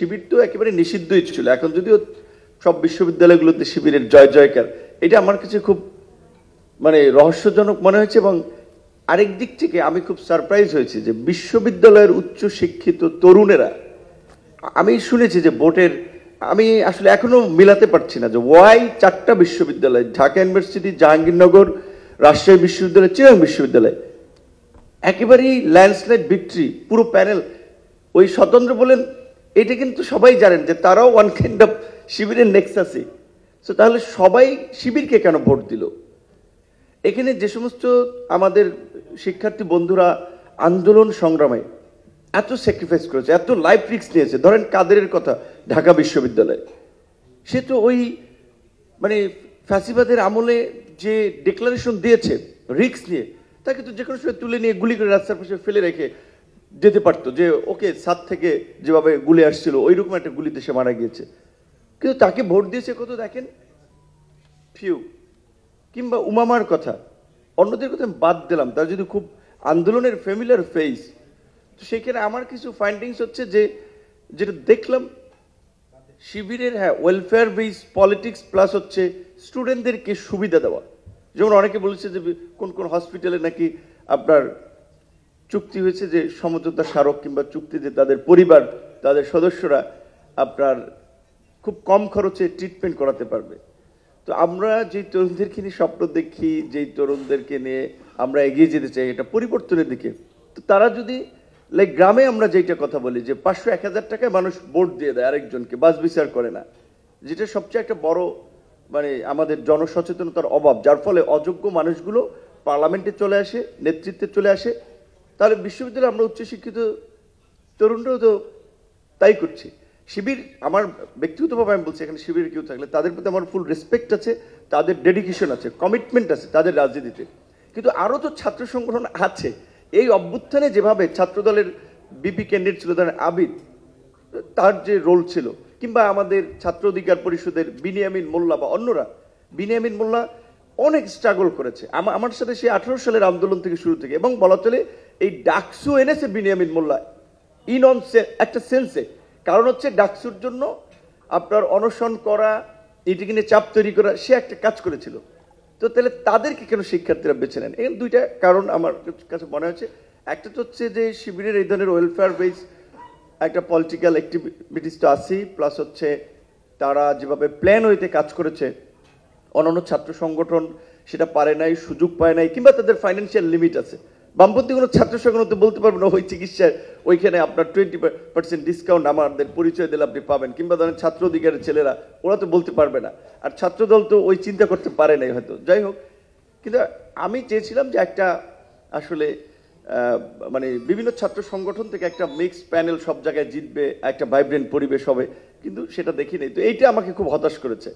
শিবির তো একেবারে নিষিদ্ধই ছিল, এখন যদিও সব বিশ্ববিদ্যালয়গুলোতে শিবিরের জয় জয়কার, এটা আমার কাছে খুব মানে রহস্যজনক মনে হয়েছে। এবং আরেক দিক থেকে আমি খুব সারপ্রাইজ হয়েছি যে বিশ্ববিদ্যালয়ের উচ্চ শিক্ষিত তরুণেরা, আমি শুনেছি যে ভোটের, আমি আসলে এখনো মিলাতে পারছি না যে ওয়াই 4টা বিশ্ববিদ্যালয়, ঢাকা ইউনিভার্সিটি, জাহাঙ্গীরনগর, রাজশাহী বিশ্ববিদ্যালয়, চিরাং বিশ্ববিদ্যালয়, একেবারেই ল্যান্ডস্লাইড ভিক্টরি পুরো প্যানেল। ওই স্বতন্ত্র বলেন, এটা কিন্তু সবাই জানেন যে তারাও ওয়ান কাইন্ড অফ শিবিরের নেক্সাসই। সো তাহলে সবাই শিবিরকে কেন ভোট দিল? এখানে যে সমস্ত আমাদের শিক্ষার্থী বন্ধুরা আন্দোলন সংগ্রামে এত স্যাক্রিফাইস করেছে, এত লাইফ রিস্ক নিয়েছে, ধরেন কাদেরের কথা, ঢাকা বিশ্ববিদ্যালয়, সে তো ওই মানে ফ্যাসিবাদের আমলে যে ডিক্লারেশন দিয়েছে রিস্ক নিয়ে, তাকে তো যে কোনো সময় তুলে নিয়ে গুলি করে রাস্তার পাশে ফেলে রেখে যেতে পারতো, যে ওকে ছাদ থেকে যেভাবে গুলি আসছিল ওইরকম একটা গুলিতে সে মারা গিয়েছে। কিন্তু তাকে ভোট দিয়েছে কত দেখেন, ফিউ। কিংবা উমামার কথা, অন্যদের কথা আমি বাদ দিলাম, তার যদি খুব আন্দোলনের ফ্যামিলিয়ার ফেস, তো সেখানে আমার কিছু ফাইন্ডিংস হচ্ছে যে যেটা দেখলাম শিবিরের, হ্যাঁ, ওয়েলফেয়ার বেস পলিটিক্স প্লাস হচ্ছে স্টুডেন্টদেরকে সুবিধা দেওয়া। যেমন অনেকে বলেছে যে কোন কোন হসপিটালে নাকি আপনার চুক্তি হয়েছে যে সমঝোতা স্মারক কিংবা চুক্তিতে তাদের পরিবার, তাদের সদস্যরা আপনার খুব কম খরচে ট্রিটমেন্ট করাতে পারবে। তো আমরা যেই তরুণদেরকে নিয়ে স্বপ্ন দেখি, যেই তরুণদেরকে নিয়ে আমরা এগিয়ে যেতে চাই এটা পরিবর্তনের দিকে, তো তারা যদি লাইক গ্রামে আমরা যেটা কথা বলি যে 500-1000 টাকায় মানুষ ভোট দিয়ে দেয় আরেকজনকে, বাস বিচার করে না, যেটা সবচেয়ে একটা বড় মানে আমাদের জনসচেতনতার অভাব, যার ফলে অযোগ্য মানুষগুলো পার্লামেন্টে চলে আসে, নেতৃত্বে চলে আসে। তাহলে বিশ্ববিদ্যালয়ে আমরা উচ্চশিক্ষিত তরুণরাও তো তাই করছি। শিবির, আমার ব্যক্তিগতভাবে আমি বলছি, এখানে শিবিরের কেউ থাকলে তাদের প্রতি আমার ফুল রেসপেক্ট আছে, তাদের ডেডিকেশন আছে, কমিটমেন্ট আছে তাদের রাজনীতিতে। কিন্তু আরও তো ছাত্র সংগঠন আছে। এই অভ্যুত্থানে যেভাবে ছাত্রদলের বিপি ক্যান্ডিডেট ছিল, ধরেন আবিদ, তার যে রোল ছিল, কিংবা আমাদের ছাত্র অধিকার পরিষদের বিনিয়ামিন মোল্লা বা অন্যরা, বিনিয়ামিন মোল্লা অনেক স্ট্রাগল করেছে আমার সাথে সেই 18 সালের আন্দোলন থেকে শুরু থেকে, এবং বলা চলে এই ডাকসু এনেছে বিনিয়ামিন মোল্লা ইনন একটা সেন্সে। কারণ হচ্ছে ডাকসুর জন্য আপনার অনশন করা, এটিকে নিয়ে চাপ তৈরি করা, সে একটা কাজ করেছিল। তো তাহলে তাদেরকে কেন শিক্ষার্থীরা বেছে নেন? এখানে দুইটা কারণ আমার কাছে মনে হচ্ছে। একটা তো হচ্ছে যে শিবিরের এই ধরনের ওয়েলফেয়ার বেস একটা পলিটিক্যাল অ্যাক্টিভিটিস তো আছেই, প্লাস হচ্ছে তারা যেভাবে প্ল্যান হইতে কাজ করেছে, অন্যান্য ছাত্র সংগঠন সেটা পারে নাই, সুযোগ পায় নাই, কিংবা তাদের ফাইন্যান্সিয়াল লিমিট আছে। বামপন্থী কোনো ছাত্র সংগঠন তো বলতে পারবে না ওই চিকিৎসায় ওইখানে আপনার 20% ডিসকাউন্ট আমাদের পরিচয় দিলে আপনি পাবেন, কিংবা ধরেন ছাত্র অধিকারের ছেলেরা ওরা তো বলতে পারবে না, আর ছাত্রদল তো ওই চিন্তা করতে পারে নাই হয়তো। যাই হোক, কিন্তু আমি চেয়েছিলাম যে একটা আসলে মানে বিভিন্ন ছাত্র সংগঠন থেকে একটা মিক্স প্যানেল সব জায়গায় জিতবে, একটা ভাইব্রেন্ট পরিবেশ হবে, কিন্তু সেটা দেখি নাই। তো এইটা আমাকে খুব হতাশ করেছে।